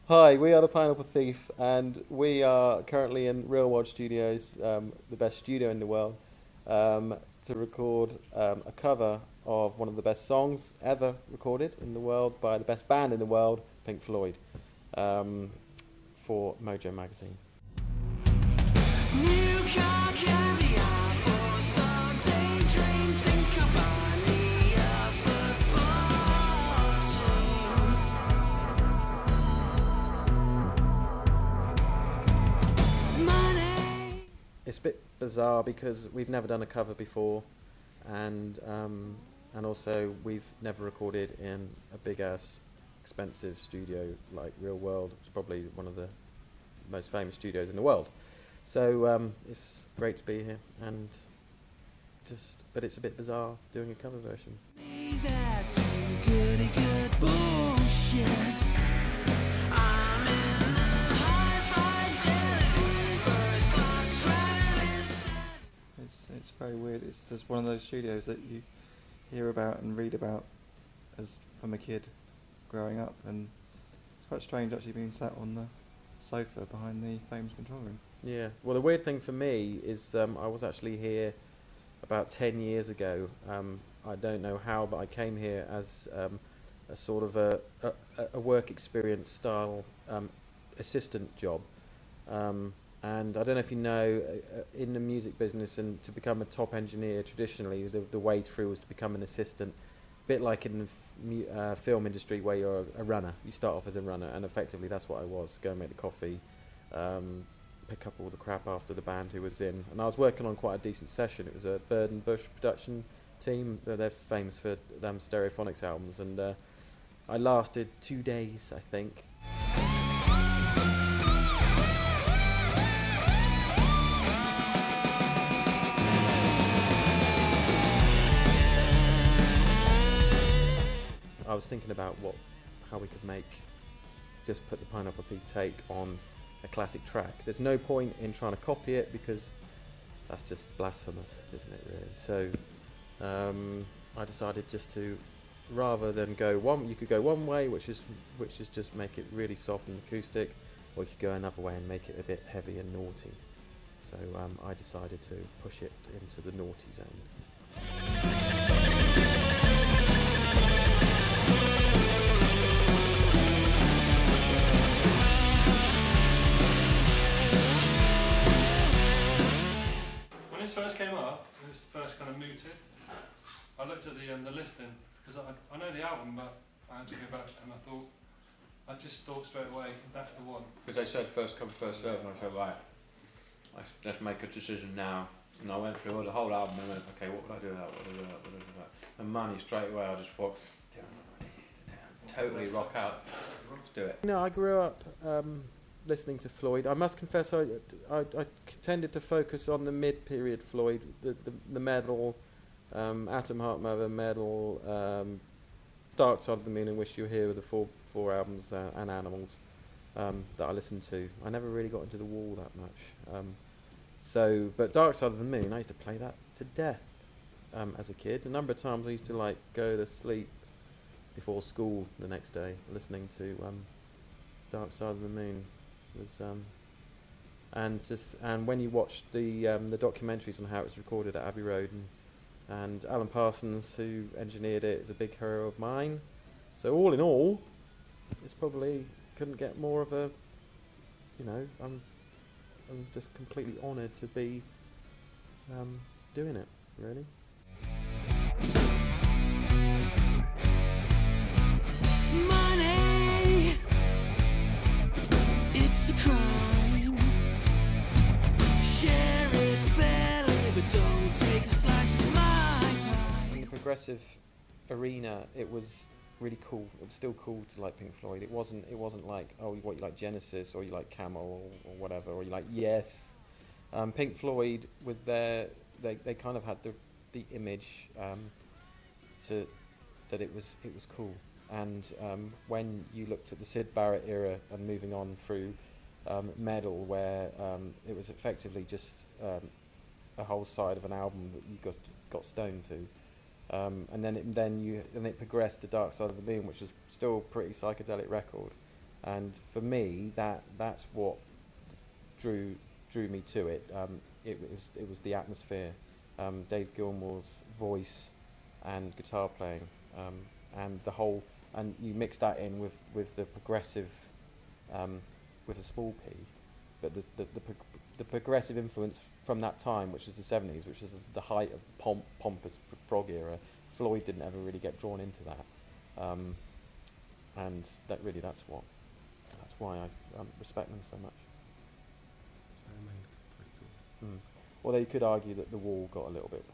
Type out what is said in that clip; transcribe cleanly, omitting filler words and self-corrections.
Hi, we are the Pineapple Thief, and we are currently in Real World Studios, the best studio in the world, to record a cover of one of the best songs ever recorded in the world by the best band in the world, Pink Floyd, for MOJO magazine. It's a bit bizarre because we've never done a cover before, and also we've never recorded in a big ass expensive studio like Real World. It's probably one of the most famous studios in the world. So it's great to be here, and but it's a bit bizarre doing a cover version. It's very weird. It's just one of those studios that you hear about and read about as from a kid growing up, and it's quite strange actually being sat on the sofa behind the famous control room. Yeah, well, the weird thing for me is I was actually here about 10 years ago. I don't know how, but I came here as a sort of a work experience style assistant job. And I don't know if you know, in the music business, and to become a top engineer, traditionally the way through was to become an assistant, a bit like in the film industry where you're a runner. You start off as a runner, and effectively that's what I was. Go and make the coffee, pick up all the crap after the band who was in. And I was working on quite a decent session. It was a Bird and Bush production team. They're famous for them Stereophonics albums, and I lasted 2 days, I think. I was thinking about how we could just put the Pineapple Thief take on a classic track. There's no point in trying to copy it because that's just blasphemous, isn't it, really? So I decided just to, rather than go you could go one way, which is just make it really soft and acoustic, or you could go another way and make it a bit heavy and naughty. So I decided to push it into the naughty zone. First came up, it was first kind of mooted. I looked at the listing because I know the album, but I had to go back and I just thought straight away that's the one. Because they said first come first serve, and I said right, let's make a decision now. And I went through the whole album and went, okay, what would I do with that? What would I do with that? What would I do with that? And Money straight away, I just thought, totally rock out. Let's do it. No, I grew up listening to Floyd. I must confess I tended to focus on the mid-period Floyd, the metal, Atom Heart Mother, metal, Dark Side of the Moon and Wish You Were Here were the four albums, and Animals, that I listened to. I never really got into the Wall that much. But Dark Side of the Moon, I used to play that to death as a kid. A number of times I used to go to sleep before school the next day listening to Dark Side of the Moon. And when you watch the documentaries on how it was recorded at Abbey Road, and Alan Parsons, who engineered it, is a big hero of mine. So all in all, it's probably couldn't get more of a, I'm just completely honoured to be doing it, really. Money, it's a crime. Share it. progressive arena, it was really cool. It was still cool to like Pink Floyd. It wasn't like, oh, what, you like Genesis, or you like Camel, or whatever, or you like Yes. Pink Floyd with they kind of had the image to that it was cool. And when you looked at the Syd Barrett era and moving on through Meddle, where it was effectively just a whole side of an album that you got stoned to. And then it progressed to Dark Side of the Moon, which is still a pretty psychedelic record, and for me that's what drew me to it. It was the atmosphere, Dave Gilmour's voice and guitar playing, and the whole, and you mix that in with the progressive, with a small p, but the progressive influence from that time, which is the 70s, which is the height of pompous prog era. Floyd didn't ever really get drawn into that, and that's why I respect them so much. So I mean, quite cool. Although you could argue that The Wall got a little bit